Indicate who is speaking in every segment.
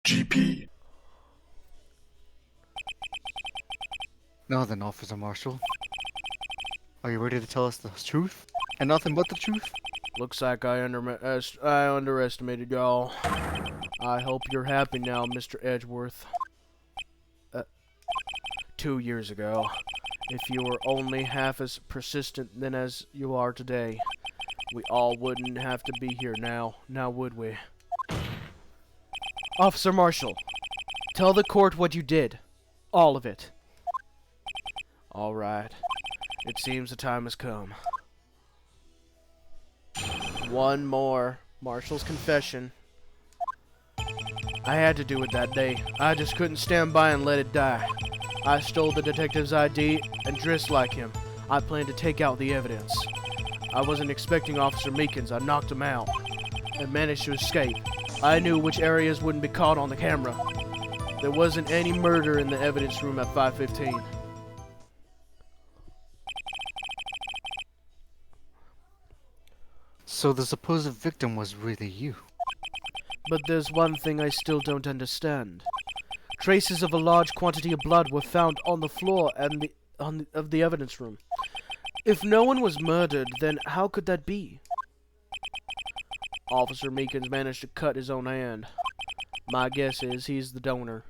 Speaker 1: GP.
Speaker 2: Now then, Officer Marshall. Are you ready to tell us the truth? And nothing but the truth?
Speaker 3: Looks like I underestimated y'all. I hope you're happy now, Mr. Edgeworth. 2 years ago, if you were only half as persistent then as you are today, we all wouldn't have to be here now would we? Officer Marshall, tell the court what you did. All of it. All right. It seems the time has come. One more. Marshall's confession. I had to do it that day. I just couldn't stand by and let it die. I stole the detective's ID and dressed like him. I planned to take out the evidence. I wasn't expecting Officer Meekins. I knocked him out and managed to escape. I knew which areas wouldn't be caught on the camera. There wasn't any murder in the evidence room at 5:15.
Speaker 2: So the supposed victim was really you?
Speaker 3: But there's one thing I still don't understand. Traces of a large quantity of blood were found on the floor and of the evidence room. If no one was murdered, then how could that be? Officer Meekins managed to cut his own hand. My guess is he's the donor.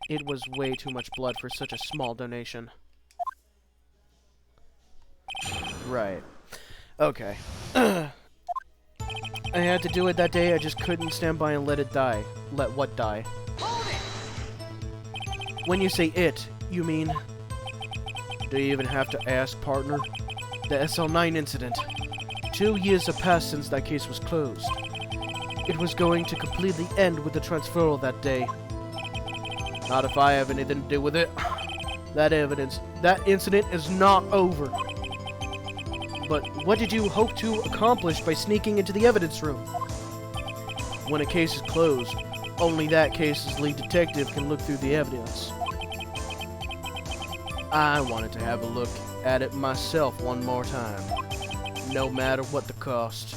Speaker 3: It was way too much blood for such a small donation. Right. Okay. I had to do it that day. I just couldn't stand by and let it die. Let what die? When you say it, you mean... Do you even have to ask, partner? The SL9 incident. 2 years have passed since that case was closed. It was going to completely end with the transferal that day. Not if I have anything to do with it. That incident is not over. But what did you hope to accomplish by sneaking into the evidence room? When a case is closed, only that case's lead detective can look through the evidence. I wanted to have a look at it myself one more time, no matter what the cost.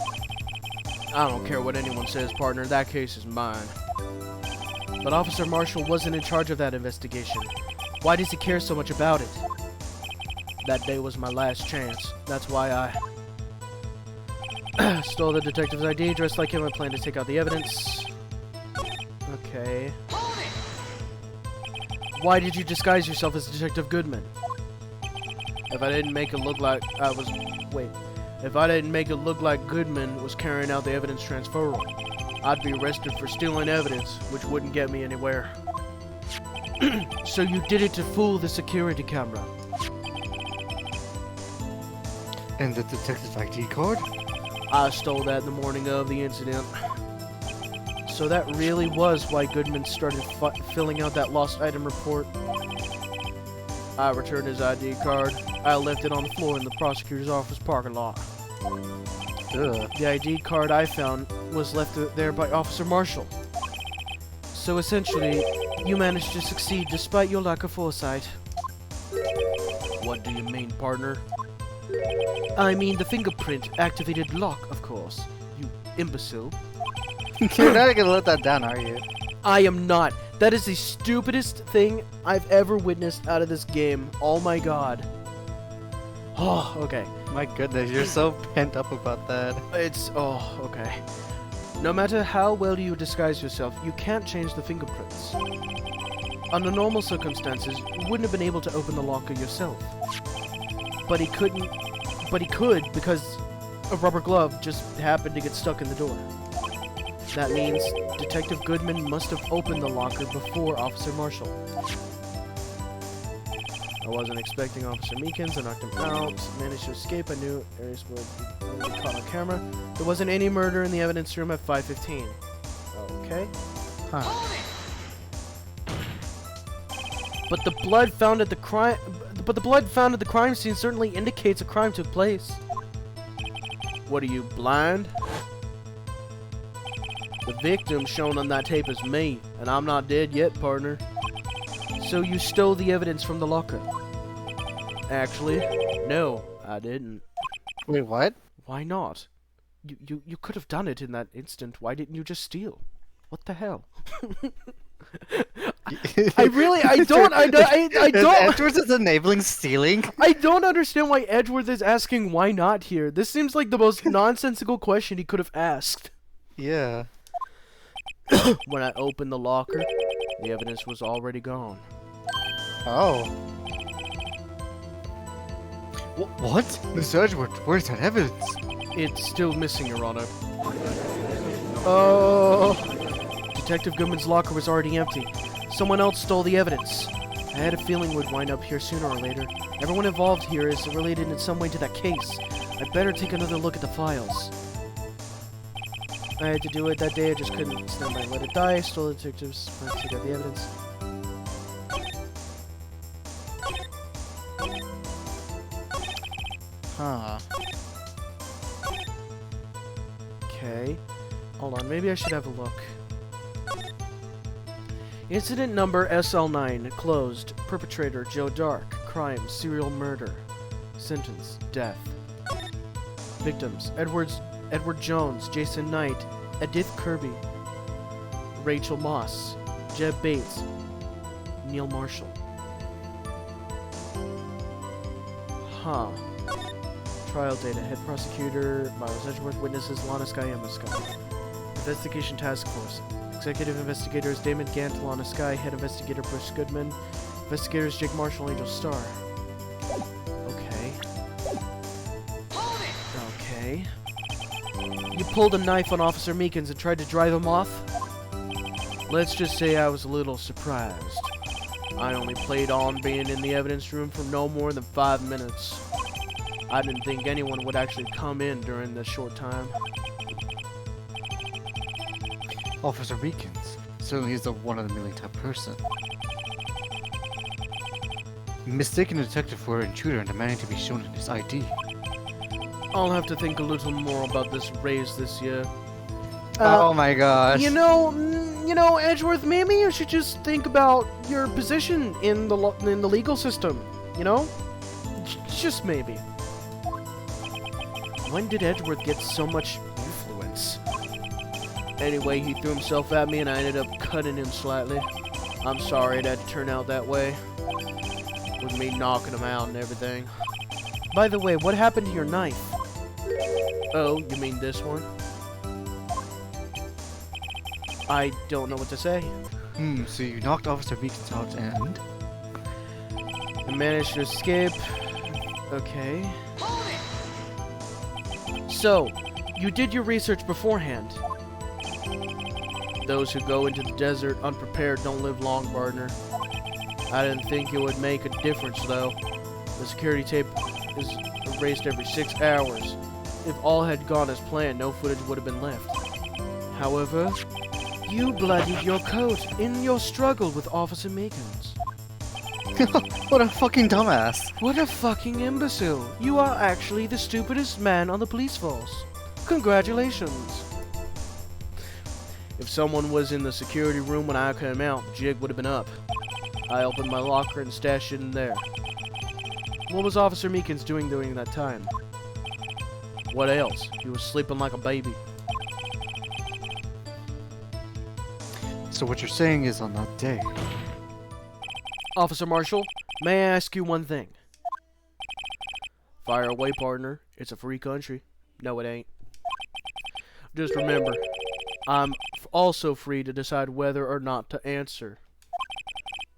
Speaker 3: I don't care what anyone says, partner, that case is mine. But Officer Marshall wasn't in charge of that investigation. Why does he care so much about it? That day was my last chance. That's why I stole the detective's ID, dressed like him, and planned to take out the evidence. Okay. Why did you disguise yourself as Detective Goodman? If I didn't make it look like If I didn't make it look like Goodman was carrying out the evidence transferal, I'd be arrested for stealing evidence, which wouldn't get me anywhere. So you did it to fool the security camera.
Speaker 2: And the detective's ID card?
Speaker 3: I stole that the morning of the incident. So that really was why Goodman started filling out that lost item report. I returned his ID card. I left it on the floor in the prosecutor's office parking lot.
Speaker 2: Ugh.
Speaker 3: The ID card I found was left there by Officer Marshall. So essentially, you managed to succeed despite your lack of foresight. What do you mean, partner? I mean the fingerprint-activated lock, of course. You imbecile.
Speaker 2: You're not gonna let that down, are you?
Speaker 3: I am not. That is the stupidest thing I've ever witnessed out of this game. Oh my god. Oh, okay.
Speaker 2: My goodness, you're so pent up about that.
Speaker 3: Oh, okay. No matter how well you disguise yourself, you can't change the fingerprints. Under normal circumstances, you wouldn't have been able to open the locker yourself. But he could because a rubber glove just happened to get stuck in the door. That means Detective Goodman must have opened the locker before Officer Marshall. I wasn't expecting Officer Meekins. I knocked him out, managed to escape. I knew areas would be caught on camera. There wasn't any murder in the evidence room at 5:15. Okay.
Speaker 2: Huh.
Speaker 3: But the blood found at the crime scene certainly indicates a crime took place. What are you, blind? The victim shown on that tape is me, and I'm not dead yet, partner. So you stole the evidence from the locker? Actually, no, I didn't.
Speaker 2: Wait, what?
Speaker 3: Why not? You could have done it in that instant. Why didn't you just steal? What the hell?
Speaker 2: I
Speaker 3: I don't
Speaker 2: Edwards is enabling stealing.
Speaker 3: I don't understand why Edgeworth is asking why not here. This seems like the most nonsensical question he could have asked.
Speaker 2: Yeah.
Speaker 3: When I opened the locker, the evidence was already gone.
Speaker 2: Oh. What? Miss Edgeworth, where's that evidence?
Speaker 3: It's still missing, Your Honor. Oh. Detective Goodman's locker was already empty. Someone else stole the evidence. I had a feeling we'd wind up here sooner or later. Everyone involved here is related in some way to that case. I'd better take another look at the files. I had to do it that day. I just couldn't stand by and let it die. I stole the detectives. I took out the evidence.
Speaker 2: Huh.
Speaker 3: Okay. Hold on. Maybe I should have a look. Incident number SL9. Closed. Perpetrator Joe Dark. Crime. Serial murder. Sentence. Death. Victims. Edward Jones. Jason Knight. Edith Kirby. Rachel Moss. Jeb Bates. Neil Marshall. Huh. Trial data. Head prosecutor. Miles Edgeworth. Witnesses. Lana Sky. Emma Sky. Investigation Task Force. Executive investigators Damon Gant, Lana Sky, head investigator Bruce Goodman, investigators Jake Marshall, Angel Starr. Okay. Okay. You pulled a knife on Officer Meekins and tried to drive him off? Let's just say I was a little surprised. I only played on being in the evidence room for no more than 5 minutes. I didn't think anyone would actually come in during this short time.
Speaker 2: Officer Meekins certainly is a one-in-a-million type person. Mistaking a detective for an intruder and demanding to be shown his ID.
Speaker 3: I'll have to think a little more about this raise this year.
Speaker 2: Oh my gosh.
Speaker 3: You know, Edgeworth, maybe you should just think about your position in the legal system. You know, just maybe. When did Edgeworth get so much influence? Anyway, he threw himself at me and I ended up cutting him slightly. I'm sorry it had to turn out that way. With me knocking him out and everything. By the way, what happened to your knife? Oh, you mean this one? I don't know what to say.
Speaker 2: So you knocked Officer Meekins out and...
Speaker 3: I managed to escape. Okay. So, you did your research beforehand. Those who go into the desert unprepared don't live long, partner. I didn't think it would make a difference, though. The security tape is erased every 6 hours. If all had gone as planned, no footage would have been left. However, you bloodied your coat in your struggle with Officer Meekins.
Speaker 2: What a fucking dumbass.
Speaker 3: What a fucking imbecile. You are actually the stupidest man on the police force. Congratulations. If someone was in the security room when I came out, the jig would have been up. I opened my locker and stashed it in there. What was Officer Meekins doing during that time? What else? He was sleeping like a baby.
Speaker 2: So what you're saying is on that day...
Speaker 3: Officer Marshall, may I ask you one thing? Fire away, partner. It's a free country. No, it ain't. Just remember, I'm also free to decide whether or not to answer.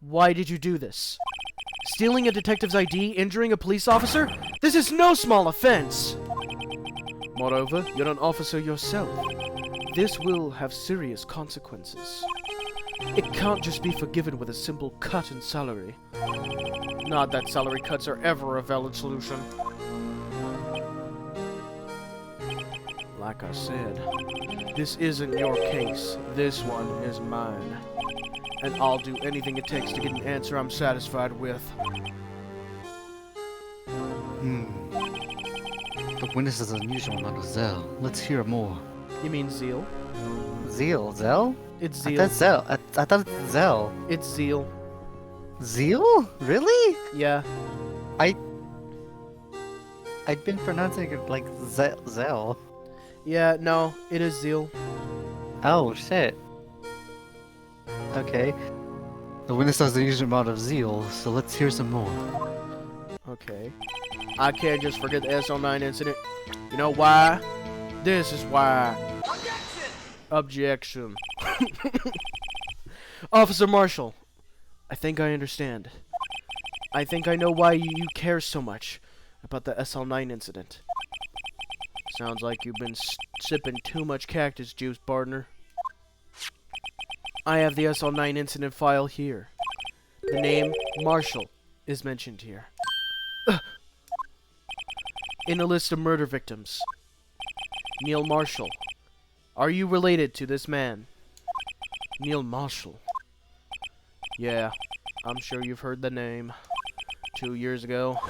Speaker 3: Why did you do this? Stealing a detective's ID, injuring a police officer? This is no small offense! Moreover, you're an officer yourself. This will have serious consequences. It can't just be forgiven with a simple cut in salary. Not that salary cuts are ever a valid solution. Like I said, this isn't your case. This one is mine. And I'll do anything it takes to get an answer I'm satisfied with.
Speaker 2: The witness is unusual amount of zeal. Let's hear more.
Speaker 3: You mean zeal?
Speaker 2: Zeal? Zell?
Speaker 3: It's
Speaker 2: I
Speaker 3: zeal.
Speaker 2: thought Zell. I thought it's Zell.
Speaker 3: It's zeal.
Speaker 2: Zeal? Really?
Speaker 3: Yeah.
Speaker 2: I'd been pronouncing it like Zell.
Speaker 3: Yeah, no, it is zeal.
Speaker 2: Oh shit. Okay. The witness has the usual amount of zeal, so let's hear some more.
Speaker 3: Okay. I can't just forget the SL9 incident. You know why? This is why. Objection. Officer Marshall, I think I understand. I think I know why you care so much about the SL9 incident. Sounds like you've been sipping too much cactus juice, partner. I have the SL9 incident file here. The name Marshall is mentioned here. In a list of murder victims. Neil Marshall. Are you related to this man? Neil Marshall. Yeah, I'm sure you've heard the name. 2 years ago,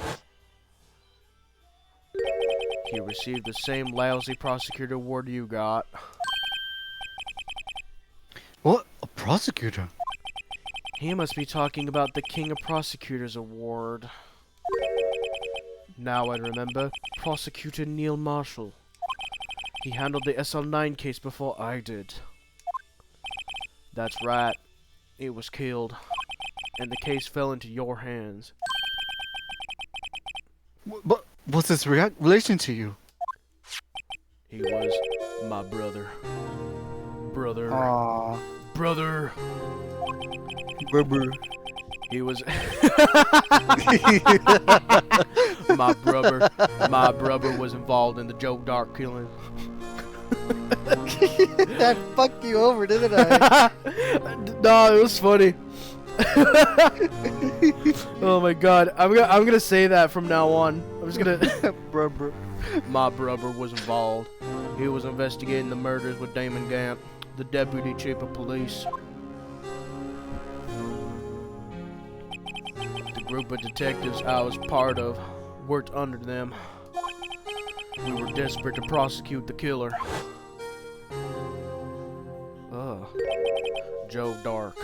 Speaker 3: he received the same lousy prosecutor award you got.
Speaker 2: What? A prosecutor?
Speaker 3: He must be talking about the King of Prosecutors award. Now I remember. Prosecutor Neil Marshall. He handled the SL9 case before I did. That's right. It was killed. And the case fell into your hands.
Speaker 2: But what's his relation to you?
Speaker 3: He was my brother. Brother.
Speaker 2: Aww.
Speaker 3: Brother.
Speaker 2: Brubber.
Speaker 3: He was my brother was involved in the Joe Dark killing.
Speaker 2: That fucked you over, didn't I?
Speaker 3: No, it was funny. Oh my god, I'm gonna say that from now on. I'm just gonna.
Speaker 2: Brubber.
Speaker 3: My brother was involved. He was investigating the murders with Damon Gant, the deputy chief of police. The group of detectives I was part of worked under them. We were desperate to prosecute the killer. Joe Dark.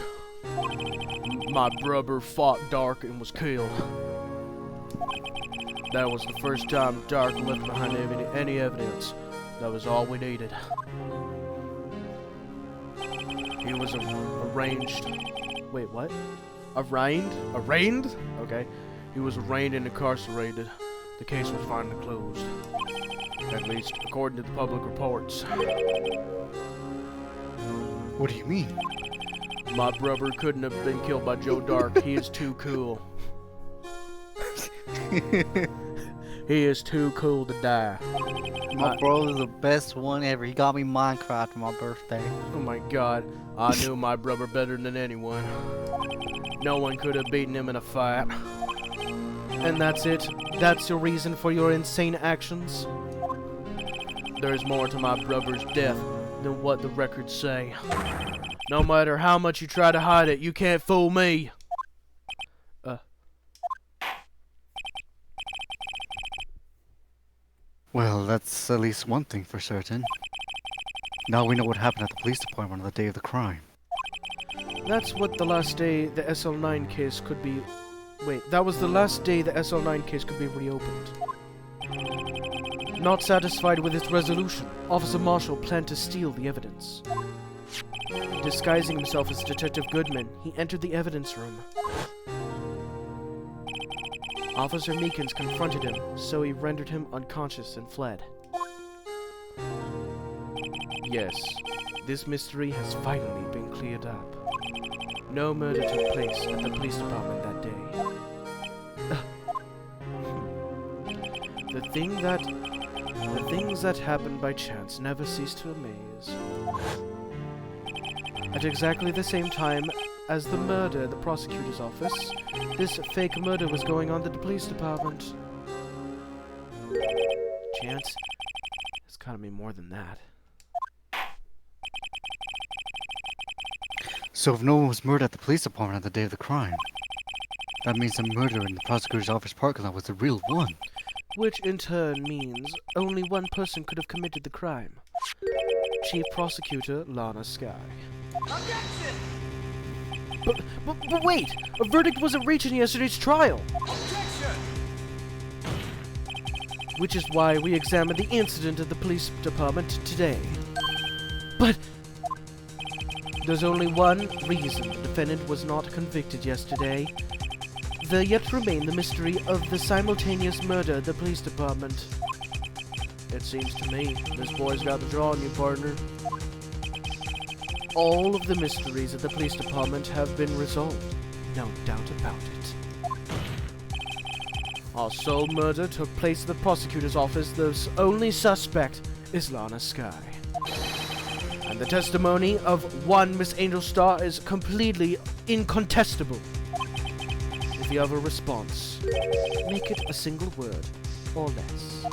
Speaker 3: My brother fought Dark and was killed. That was the first time Dark left behind any evidence. That was all we needed. He was arraigned. Wait, what? Arraigned? Arraigned? Okay. He was arraigned and incarcerated. The case was finally closed. At least, according to the public reports.
Speaker 2: What do you mean?
Speaker 3: My brother couldn't have been killed by Joe Dark. He is too cool. He is too cool to die.
Speaker 2: My brother's the best one ever. He got me Minecraft for my birthday.
Speaker 3: Oh my god. I knew my brother better than anyone. No one could have beaten him in a fight. And that's it? That's your reason for your insane actions? There's more to my brother's death than what the records say. No matter how much you try to hide it, you can't fool me.
Speaker 2: Well, that's at least one thing for certain. Now we know what happened at the police department on the day of the crime.
Speaker 3: That's what the last day the SL9 case could be... Wait, that was the last day the SL9 case could be reopened. Not satisfied with its resolution, Officer Marshall planned to steal the evidence. Disguising himself as Detective Goodman, he entered the evidence room. Officer Meekins confronted him, so he rendered him unconscious and fled. Yes, this mystery has finally been cleared up. No murder took place at the police department that day. The things that happen by chance never cease to amaze. At exactly the same time as the murder at the prosecutor's office, this fake murder was going on at the police department. Chance? It's gotta be more than that.
Speaker 2: So if no one was murdered at the police department on the day of the crime, that means the murder in the prosecutor's office parking lot was the real one.
Speaker 3: Which in turn means only one person could have committed the crime. Chief Prosecutor Lana Sky.
Speaker 1: Objection!
Speaker 3: But wait! A verdict wasn't reached in yesterday's trial!
Speaker 1: Objection!
Speaker 3: Which is why we examined the incident at the police department today. But There's only one reason the defendant was not convicted yesterday. There yet remain the mystery of the simultaneous murder at the police department. It seems to me this boy's got the draw on you, partner. All of the mysteries at the police department have been resolved. No doubt about it. Our sole murder took place at the prosecutor's office. The only suspect is Lana Sky. And the testimony of one Miss Angel Star is completely incontestable. If you have a response, make it a single word or less.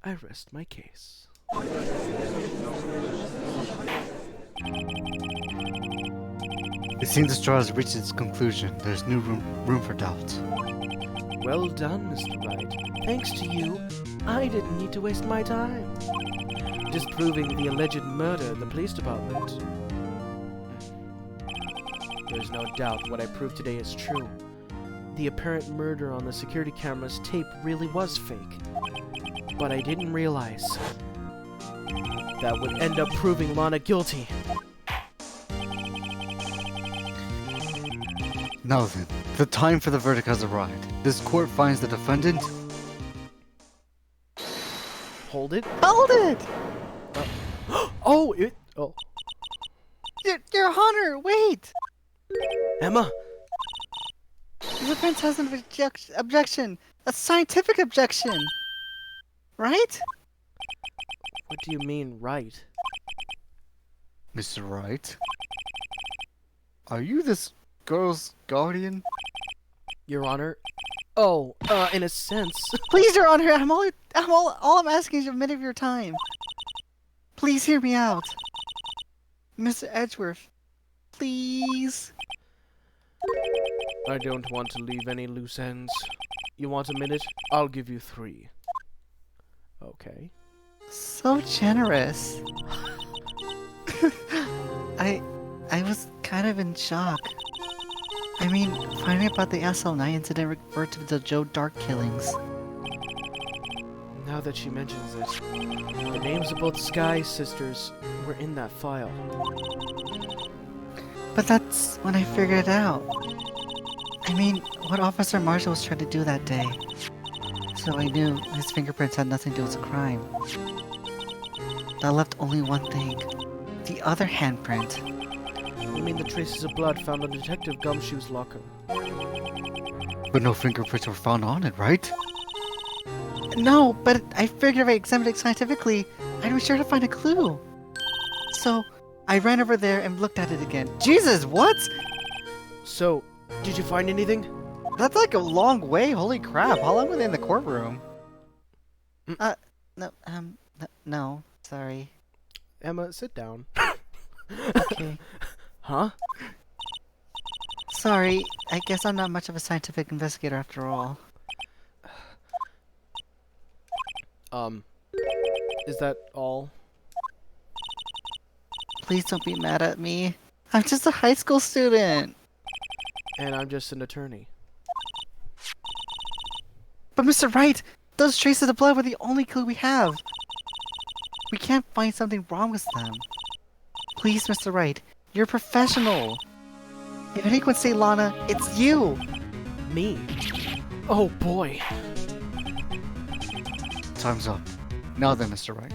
Speaker 3: I rest my case.
Speaker 2: It seems the straw has reached its conclusion. There's no room for doubt.
Speaker 3: Well done, Mr. Wright. Thanks to you, I didn't need to waste my time disproving the alleged murder in the police department. There's no doubt what I proved today is true. The apparent murder on the security camera's tape really was fake. But I didn't realize that would end up proving Lana guilty.
Speaker 2: Now then, the time for the verdict has arrived. This court finds the defendant...
Speaker 3: Hold it?
Speaker 2: Hold it!
Speaker 3: Oh.
Speaker 2: Your Honor, wait!
Speaker 3: Emma!
Speaker 2: The defense has an objection. A scientific objection. Right?
Speaker 3: What do you mean, right?
Speaker 2: Mr. Wright? Are you this girl's guardian?
Speaker 3: Your Honor? Oh, in a sense.
Speaker 2: Please, Your Honor, all I'm asking is a minute of your time. Please hear me out. Mr. Edgeworth, please.
Speaker 3: I don't want to leave any loose ends. You want a minute? I'll give you 3. Okay.
Speaker 2: So generous. I was kind of in shock. I mean, finding out about the SL9 incident referred to the Joe Dark killings.
Speaker 3: Now that she mentions it, the names of both Sky sisters were in that file.
Speaker 2: But that's when I figured it out. I mean, what Officer Marshall was trying to do that day. So I knew his fingerprints had nothing to do with the crime. That left only one thing. The other handprint.
Speaker 3: You mean the traces of blood found on Detective Gumshoe's locker?
Speaker 2: But no fingerprints were found on it, right? No, but I figured if I examined it scientifically, I'd be sure to find a clue. So, I ran over there and looked at it again. Jesus, what?
Speaker 3: So, did you find anything?
Speaker 2: That's like a long way, holy crap. How long were they in the courtroom? No, sorry.
Speaker 3: Emma, sit down.
Speaker 2: Okay.
Speaker 3: Huh?
Speaker 2: Sorry, I guess I'm not much of a scientific investigator after all.
Speaker 3: Is that all?
Speaker 2: Please don't be mad at me. I'm just a high school student.
Speaker 3: And I'm just an attorney.
Speaker 2: But Mr. Wright, those traces of blood were the only clue we have. We can't find something wrong with them. Please, Mr. Wright, you're a professional. If anyone say Lana, it's you.
Speaker 3: Me? Oh boy.
Speaker 2: Time's up. Now then, Mr. Wright.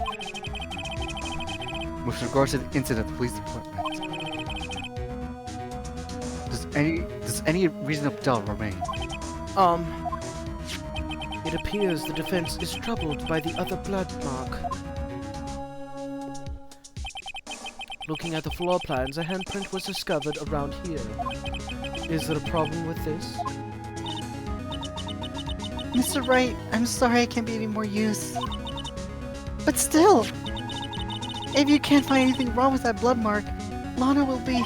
Speaker 2: With regards to the incident at the police department, does any reasonable doubt remain?
Speaker 3: It appears the defense is troubled by the other blood mark. Looking at the floor plans, a handprint was discovered around here. Is there a problem with this?
Speaker 2: Mr. Wright, I'm sorry I can't be any more use. But still, if you can't find anything wrong with that blood mark, Lana will be...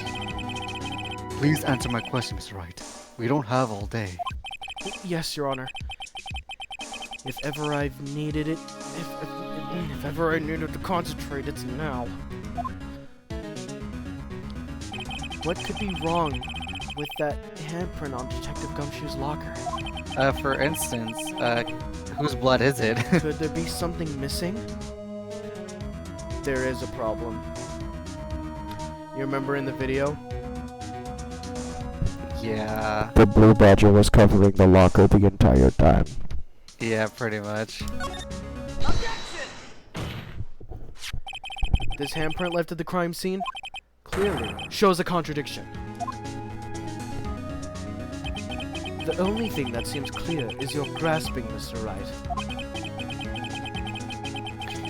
Speaker 2: Please answer my question, Mr. Wright. We don't have all day.
Speaker 3: Yes, Your Honor. If ever I've needed it, if ever I needed to concentrate, it's now. What could be wrong with that handprint on Detective Gumshoe's locker?
Speaker 2: For instance, Whose blood is it?
Speaker 3: Could there be something missing? There is a problem. You remember in the video?
Speaker 2: Yeah.
Speaker 4: The Blue Badger was covering the locker the entire time.
Speaker 2: Yeah, pretty much.
Speaker 1: Objection!
Speaker 3: This handprint left at the crime scene clearly shows a contradiction. The only thing that seems clear is your grasping, Mr. Wright.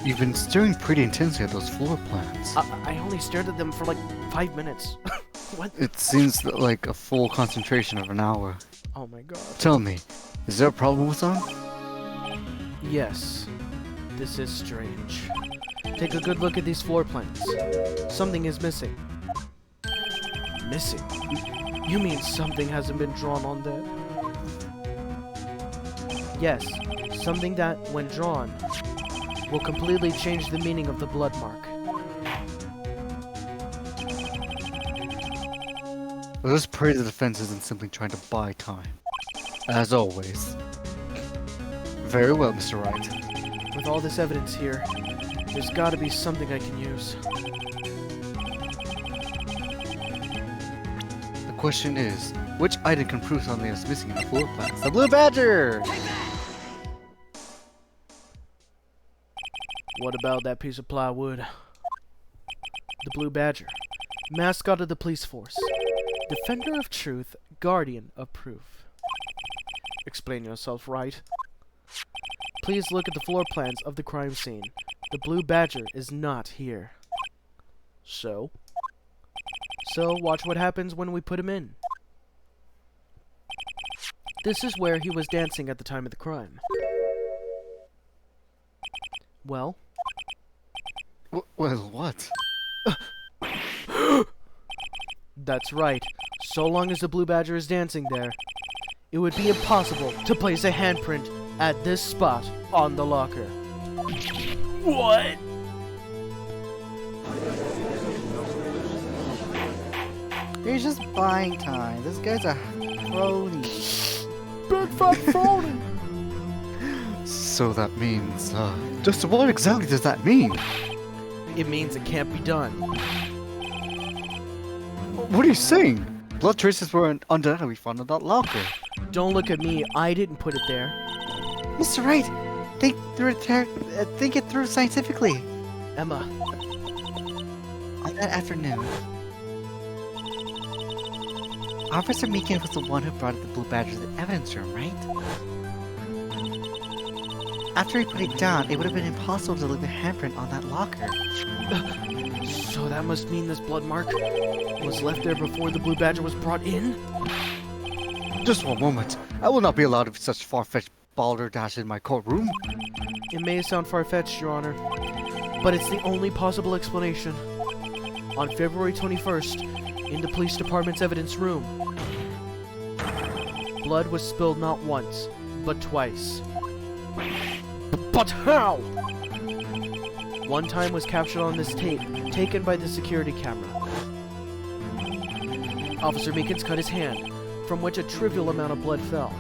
Speaker 2: You've been staring pretty intensely at those floor plans.
Speaker 3: I only stared at them for like 5 minutes. What?
Speaker 2: It seems like a full concentration of an hour.
Speaker 3: Oh my god.
Speaker 2: Tell me, is there a problem with them?
Speaker 3: Yes. This is strange. Take a good look at these floor plans. Something is missing. Missing? You mean something hasn't been drawn on there? Yes, something that, when drawn, will completely change the meaning of the blood mark.
Speaker 2: Let's pray the defense isn't simply trying to buy time. As always. Very well, Mr. Wright.
Speaker 3: With all this evidence here, there's gotta be something I can use.
Speaker 2: The question is, which item can prove something is missing in the floor plans? The Blue Badger!
Speaker 3: What about that piece of plywood? The Blue Badger, mascot of the police force, defender of truth, guardian of proof. Explain yourself, Wright. Please look at the floor plans of the crime scene. The Blue Badger is not here. So watch what happens when we put him in. This is where he was dancing at the time of the crime. Well?
Speaker 2: Well, what?
Speaker 3: That's right. So long as the Blue Badger is dancing there, it would be impossible to place a handprint at this spot on the locker. What?
Speaker 2: He's just buying time. This guy's a crony.
Speaker 3: Big fat phony!
Speaker 2: So that means, just what exactly does that mean?
Speaker 3: It means it can't be done.
Speaker 2: What are you saying? Blood traces were undoubtedly found in that locker.
Speaker 3: Don't look at me, I didn't put it there.
Speaker 2: Mr. Wright, think it through scientifically.
Speaker 3: Emma,
Speaker 2: On that afternoon, Officer Meekin was the one who brought the Blue Badger to the evidence room, right? After he put it down, it would have been impossible to leave a handprint on that locker.
Speaker 3: so that must mean this blood mark was left there before the Blue Badger was brought in?
Speaker 2: Just one moment. I will not be allowed to such far-fetched balderdash in my courtroom.
Speaker 3: It may sound far-fetched, Your Honor, but it's the only possible explanation. On February 21st, in the police department's evidence room, blood was spilled not once, but twice. But how? One time was captured on this tape, taken by the security camera. Officer Meekins cut his hand, from which a trivial amount of blood fell.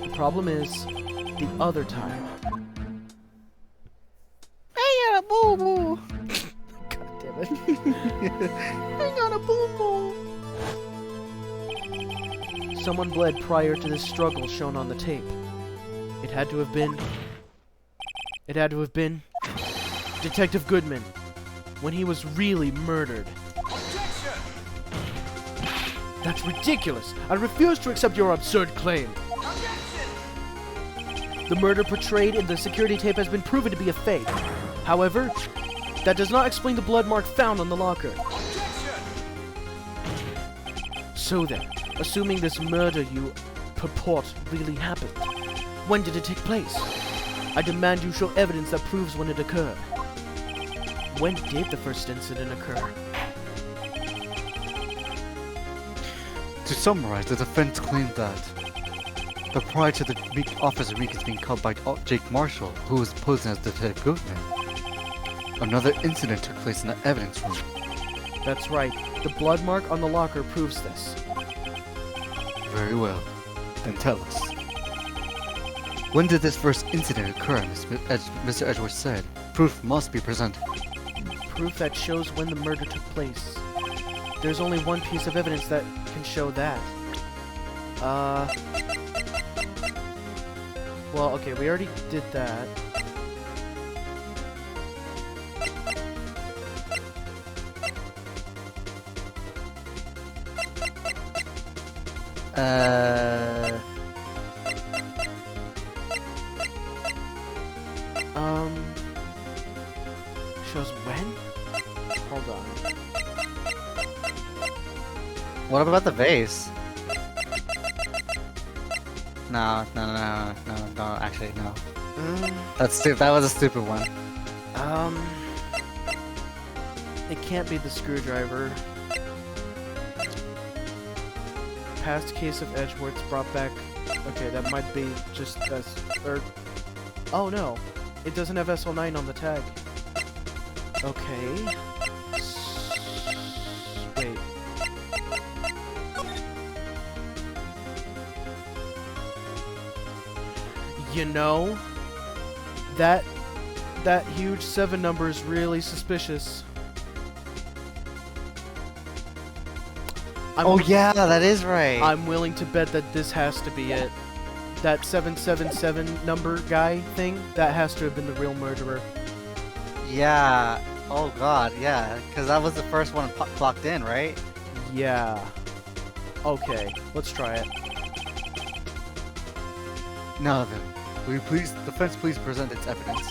Speaker 3: The problem is, the other time.
Speaker 2: I got a boo-boo!
Speaker 3: God damn it. I got a boo-boo! Someone bled prior to this struggle shown on the tape. It had to have been Detective Goodman, when he was really murdered.
Speaker 1: Objection!
Speaker 3: That's ridiculous! I refuse to accept your absurd claim!
Speaker 1: Objection!
Speaker 3: The murder portrayed in the security tape has been proven to be a fake. However, that does not explain the blood mark found on the locker.
Speaker 1: Objection!
Speaker 3: So then, assuming this murder you purport really happened, when did it take place? I demand you show evidence that proves when it occurred. When did the first incident occur?
Speaker 2: To summarize, the defense claimed that prior to the Officer Meekins being called by Jake Marshall, who was posing as Detective Goodman, another incident took place in the evidence room.
Speaker 3: That's right. The blood mark on the locker proves this.
Speaker 2: Very well. Then tell us. When did this first incident occur, Mr. Edgeworth said? Proof must be presented.
Speaker 3: Proof that shows when the murder took place. There's only one piece of evidence that can show that. Well, okay, we already did that. Shows when? Hold on.
Speaker 2: What about the vase? No, actually, no. That's stupid. That was a stupid one.
Speaker 3: It can't be the screwdriver. Past case of Edgeworth's brought back. Okay, that might be just oh no, it doesn't have SL9 on the tag. Okay. Wait. You know, that huge 7 number is really suspicious.
Speaker 2: Yeah, that is right.
Speaker 3: I'm willing to bet that this has to be it. That 777 number guy thing, that has to have been the real murderer.
Speaker 2: Yeah. Oh god, yeah. Because that was the first one clocked in, right?
Speaker 3: Yeah. Okay, let's try it.
Speaker 2: Now then, will you please, defense please present its evidence.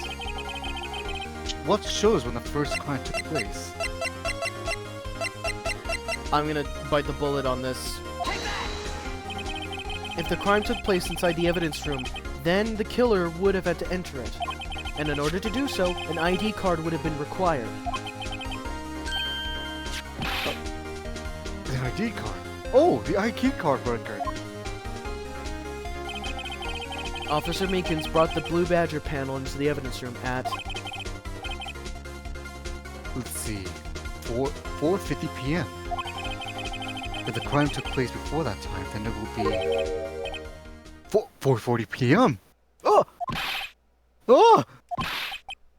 Speaker 2: What shows when the first crime took place?
Speaker 3: I'm gonna bite the bullet on this. If the crime took place inside the evidence room, then the killer would have had to enter it. And in order to do so, an ID card would have been required.
Speaker 2: The ID card? Oh, the ID card record.
Speaker 3: Officer Meekins brought the Blue Badger panel into the evidence room at...
Speaker 2: Let's see, 4:50 p.m. If the crime took place before that time, then it will be 4:40 p.m. Oh! Oh!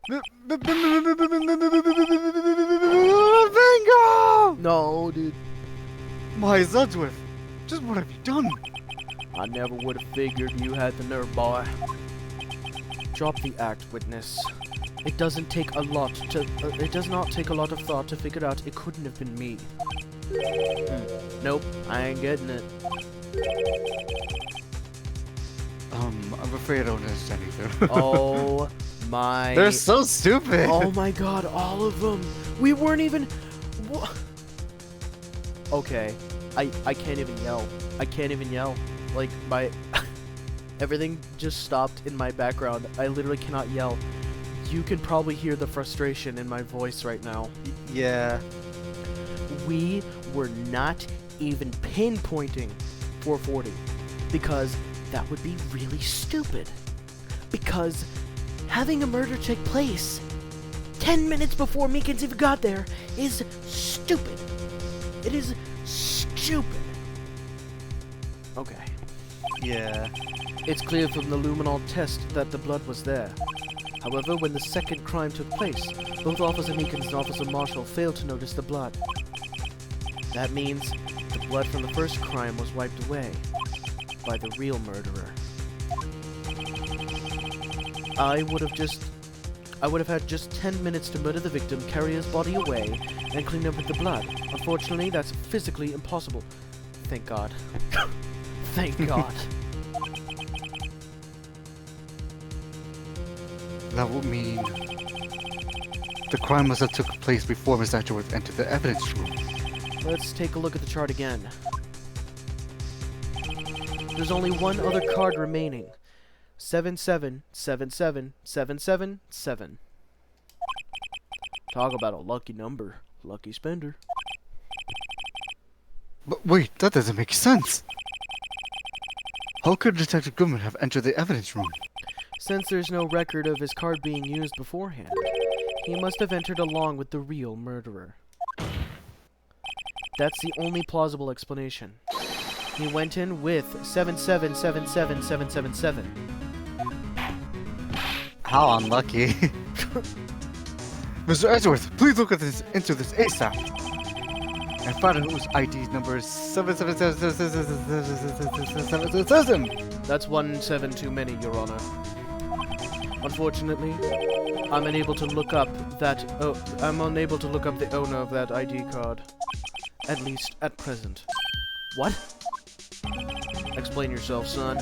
Speaker 2: Bingo!
Speaker 3: No, dude.
Speaker 2: My Edgeworth, just what have you done?
Speaker 3: I never would have figured you had the nerve, boy. Drop the act, witness. It doesn't take a lot to... it does not take a lot of thought to figure out it couldn't have been me. Nope, I ain't getting it.
Speaker 2: I'm afraid I don't understand either.
Speaker 3: Oh my...
Speaker 2: They're so stupid!
Speaker 3: Oh my god, all of them! We weren't even... Okay, I can't even yell. I can't even yell. Like, my... everything just stopped in my background. I literally cannot yell. You can probably hear the frustration in my voice right now.
Speaker 2: Yeah.
Speaker 3: We were not even pinpointing 440 because that would be really stupid. Because having a murder take place 10 minutes before Meekins even got there is stupid. It is stupid. Okay.
Speaker 2: Yeah.
Speaker 3: It's clear from the luminol test that the blood was there. However, when the second crime took place, both Officer Meekins and Officer Marshall failed to notice the blood. That means the blood from the first crime was wiped away by the real murderer. I would have had just 10 minutes to murder the victim, carry his body away, and clean up with the blood. Unfortunately, that's physically impossible. Thank God. Thank God.
Speaker 2: That would mean the crime must have took place before Miss Edgeworth entered the evidence room.
Speaker 3: Let's take a look at the chart again. There's only one other card remaining. 7777777. Talk about a lucky number. Lucky spender.
Speaker 2: But wait, that doesn't make sense. How could Detective Goodman have entered the evidence room?
Speaker 3: Since there's no record of his card being used beforehand, he must have entered along with the real murderer. That's the only plausible explanation. He went in with 7777777.
Speaker 2: How unlucky. Mr. Edgeworth, please look into this ASAP. I found out whose ID number is 7777777.
Speaker 3: That's 17 too many, Your Honor. Unfortunately, I'm unable to look up that. I'm unable to look up the owner of that ID card. At least at present. What? Explain yourself, son.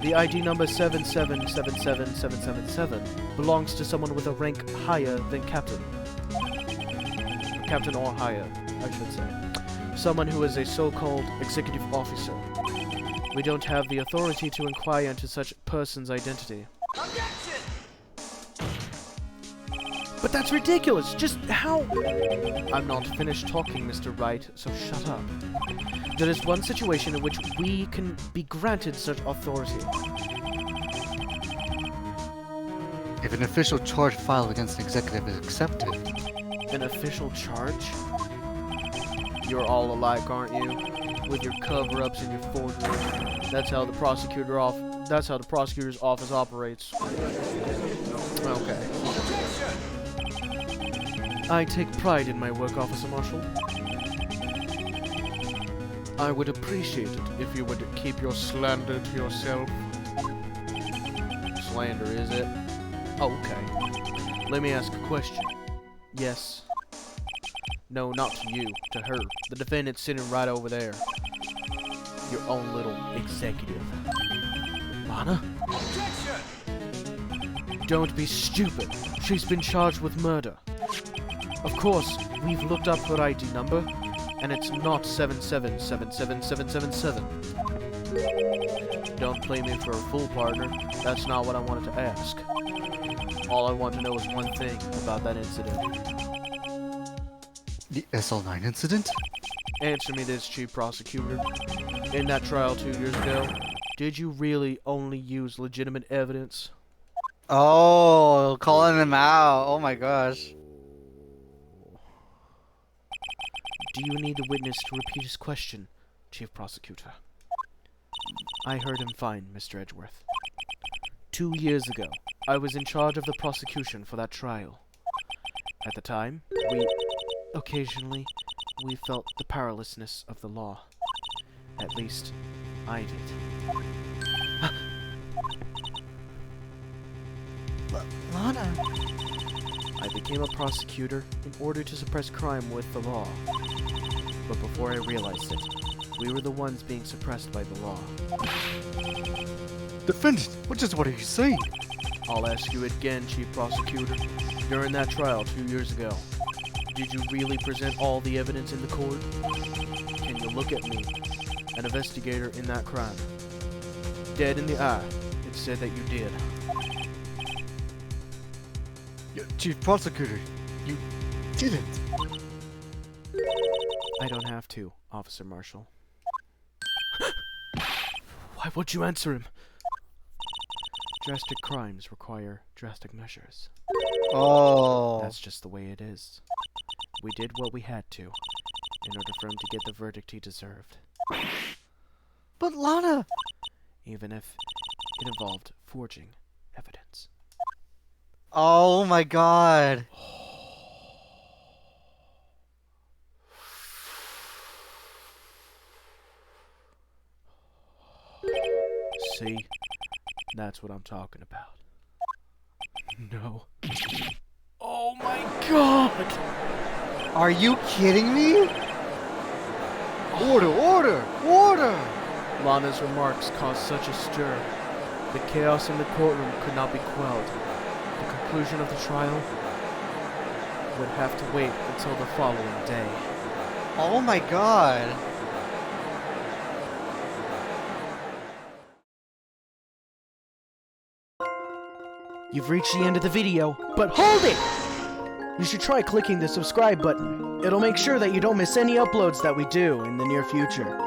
Speaker 3: The ID number 7777777 belongs to someone with a rank higher than captain. Captain or higher, I should say. Someone who is a so-called executive officer. We don't have the authority to inquire into such person's identity.
Speaker 1: Objection!
Speaker 3: But that's ridiculous! Just how... I'm not finished talking, Mr. Wright, so shut up. There is one situation in which we can be granted such authority.
Speaker 2: If an official charge filed against an executive is accepted.
Speaker 3: An official charge? You're all alike, aren't you? With your cover-ups and your forgeries. That's how the prosecutor's office operates. Okay. I take pride in my work, Officer Marshal. I would appreciate it if you would keep your slander to yourself. Slander, is it? Oh, okay. Let me ask a question. Yes. No, not to you. To her. The defendant's sitting right over there. Your own little executive. Lana?
Speaker 1: Objection!
Speaker 3: Don't be stupid. She's been charged with murder. Of course, we've looked up her ID number, and it's not 7777777. Don't play me for a fool, partner. That's not what I wanted to ask. All I want to know is one thing about that incident.
Speaker 2: The SL9 incident?
Speaker 3: Answer me this, Chief Prosecutor. In that trial 2 years ago, did you really only use legitimate evidence?
Speaker 2: Oh, calling him out. Oh my gosh.
Speaker 3: Do you need the witness to repeat his question, Chief Prosecutor? I heard him fine, Mr. Edgeworth. 2 years ago, I was in charge of the prosecution for that trial. At the time, occasionally, we felt the powerlessness of the law. At least, I did.
Speaker 2: Lana.
Speaker 3: I became a prosecutor in order to suppress crime with the law. But before I realized it, we were the ones being suppressed by the law.
Speaker 2: Defendant, what are you saying?
Speaker 3: I'll ask you again, Chief Prosecutor. During that trial 2 years ago, did you really present all the evidence in the court? Can you look at me, an investigator in that crime, dead in the eye, and said that you did?
Speaker 2: Chief Prosecutor, you didn't.
Speaker 3: I don't have to, Officer Marshal. Why would you answer him? Drastic crimes require drastic measures.
Speaker 2: Oh.
Speaker 3: That's just the way it is. We did what we had to, in order for him to get the verdict he deserved.
Speaker 2: But Lana!
Speaker 3: Even if it involved forging evidence.
Speaker 2: Oh my god.
Speaker 3: See? That's what I'm talking about. No. Oh my god!
Speaker 2: Are you kidding me? Order, order, order!
Speaker 3: Lana's remarks caused such a stir. The chaos in the courtroom could not be quelled. The conclusion of the trial would have to wait until the following day.
Speaker 2: Oh my god.
Speaker 3: You've reached the end of the video, but hold it! You should try clicking the subscribe button. It'll make sure that you don't miss any uploads that we do in the near future.